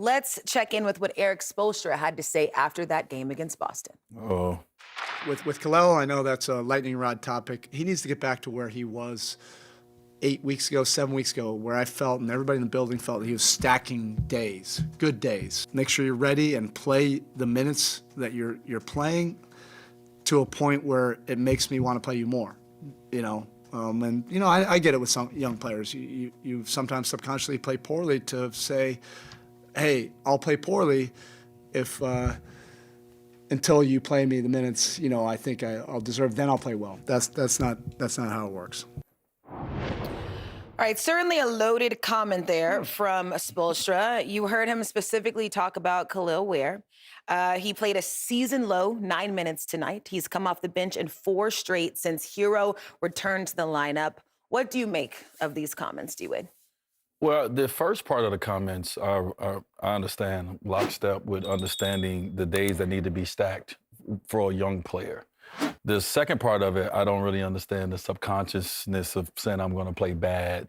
let's check in with what Erik Spoelstra had to say after that game against Boston. Oh. With Kel'el, I know that's a lightning rod topic. He needs to get back to where he was 8 weeks ago, 7 weeks ago, where I felt and everybody in the building felt he was stacking days, good days. Make sure you're ready and play the minutes that you're playing to a point where it makes me want to play you more, I get it with some young players. You sometimes subconsciously play poorly to say, hey, I'll play poorly if until you play me the minutes, I think I'll deserve, then I'll play well. That's not how it works. All right, certainly a loaded comment there from Spoelstra. You heard him specifically talk about Kel'el Ware. He played a season-low 9 minutes tonight. He's come off the bench in 4 straight since Hero returned to the lineup. What do you make of these comments, Dwyane? Well, the first part of the comments I understand lockstep with understanding the days that need to be stacked for a young player. The second part of it, I don't really understand the subconsciousness of saying I'm going to play bad.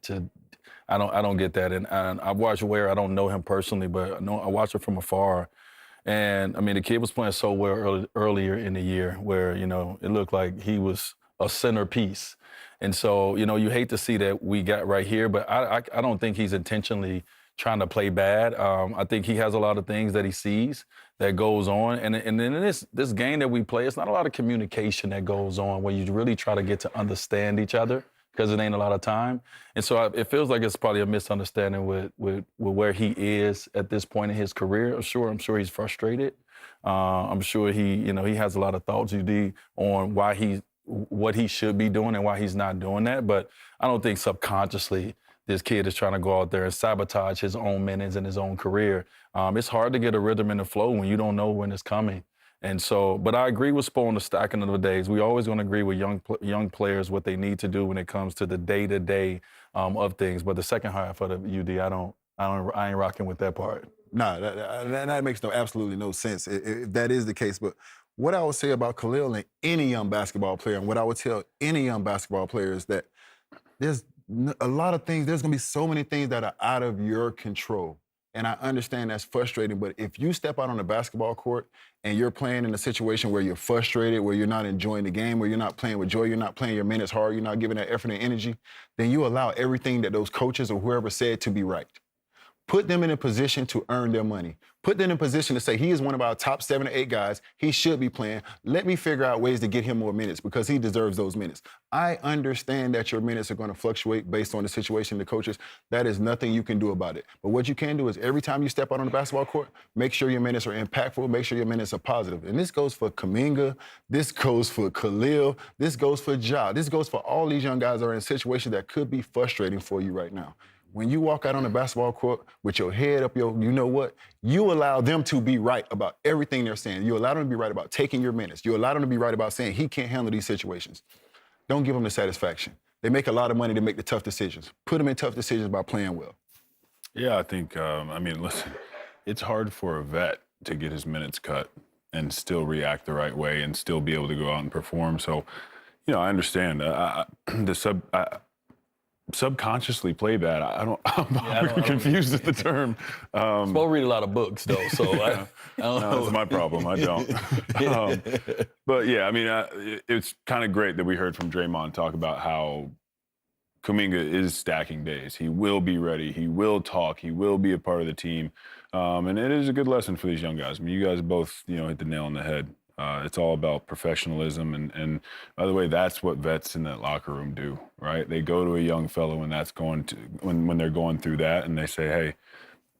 I don't get that. And I've watched Ware. I don't know him personally, but I watch it from afar. And I mean, the kid was playing so well earlier in the year, where it looked like he was a centerpiece. And so you hate to see that we got right here, but I don't think he's intentionally trying to play bad. I think he has a lot of things that he sees that goes on. And in this game that we play, it's not a lot of communication that goes on where you really try to get to understand each other because it ain't a lot of time. And so it feels like it's probably a misunderstanding with where he is at this point in his career. I'm sure he's frustrated. I'm sure he has a lot of thoughts on what he should be doing and why he's not doing that. But I don't think subconsciously this kid is trying to go out there and sabotage his own minutes and his own career. It's hard to get a rhythm and a flow when you don't know when it's coming. And so, but I agree with Spo on the stacking of the days. We always going to agree with young players what they need to do when it comes to the day-to-day of things. But the second half of the UD, I ain't rocking with that part. No, that makes absolutely no sense if that is the case. But what I would say about Kel'el and any young basketball player, and what I would tell any young basketball player is that there's a lot of things, there's going to be so many things that are out of your control. And I understand that's frustrating, but if you step out on the basketball court and you're playing in a situation where you're frustrated, where you're not enjoying the game, where you're not playing with joy, you're not playing your minutes hard, you're not giving that effort and energy, then you allow everything that those coaches or whoever said to be right. Put them in a position to earn their money. Put them in a position to say, he is one of our top 7 or 8 guys. He should be playing. Let me figure out ways to get him more minutes because he deserves those minutes. I understand that your minutes are going to fluctuate based on the situation of the coaches. That is nothing you can do about it. But what you can do is every time you step out on the basketball court, make sure your minutes are impactful, make sure your minutes are positive. And this goes for Kuminga, this goes for Kel'el, this goes for Ja, this goes for all these young guys that are in a situation that could be frustrating for you right now. When you walk out on the basketball court with your head up you allow them to be right about everything they're saying. You allow them to be right about taking your minutes. You allow them to be right about saying he can't handle these situations. Don't give them the satisfaction. They make a lot of money to make the tough decisions. Put them in tough decisions by playing well. Yeah, I think, listen, it's hard for a vet to get his minutes cut and still react the right way and still be able to go out and perform. So, I understand. Subconsciously play bad. I'm confused at the term. Spo read a lot of books, though, so I don't know. That's my problem. I don't. But yeah, it's kind of great that we heard from Draymond talk about how Kuminga is stacking days. He will be ready. He will talk. He will be a part of the team. And it is a good lesson for these young guys. You guys both, hit the nail on the head. It's all about professionalism. And by the way, that's what vets in that locker room do, right? They go to a young fellow when they're going through that and they say, hey,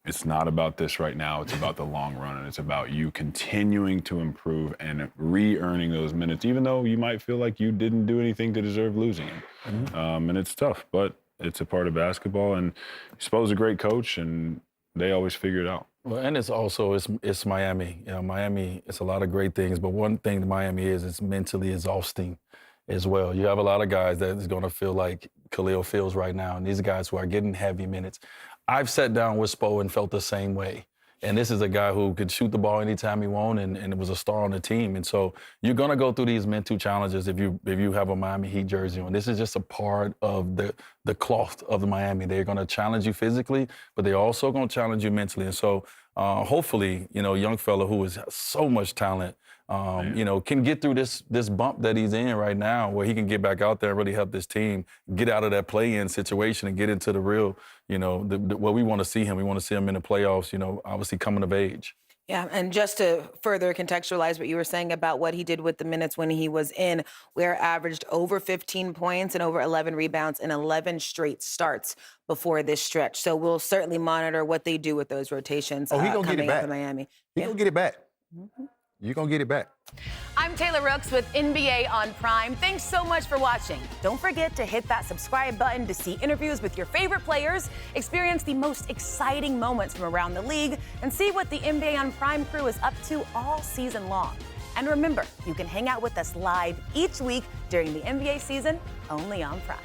it's not about this right now. It's about the long run. And it's about you continuing to improve and re-earning those minutes, even though you might feel like you didn't do anything to deserve losing them. Mm-hmm. And it's tough, but it's a part of basketball. And Spo's a great coach, and they always figure it out. Well, and it's Miami. Miami, it's a lot of great things, but one thing that Miami is, it's mentally exhausting as well. You have a lot of guys that is going to feel like Kel'el feels right now, and these are guys who are getting heavy minutes. I've sat down with Spo and felt the same way. And this is a guy who could shoot the ball anytime he wanted and was a star on the team. And so you're going to go through these mental challenges if you have a Miami Heat jersey on. This is just a part of the cloth of the Miami. They're going to challenge you physically, but they're also going to challenge you mentally. And so hopefully, a young fella who has so much talent, can get through this bump that he's in right now, where he can get back out there and really help this team get out of that play-in situation and get into the real, where we want to see him. We want to see him in the playoffs, obviously coming of age. Yeah, and just to further contextualize what you were saying about what he did with the minutes when he was in, Ware averaged over 15 points and over 11 rebounds in 11 straight starts before this stretch. So we'll certainly monitor what they do with those rotations Oh, he gonna get it coming up back. in Miami. He gonna get it back. You're gonna get it back. I'm Taylor Rooks with NBA on Prime. Thanks so much for watching. Don't forget to hit that subscribe button to see interviews with your favorite players, experience the most exciting moments from around the league, and see what the NBA on Prime crew is up to all season long. And remember, you can hang out with us live each week during the NBA season only on Prime.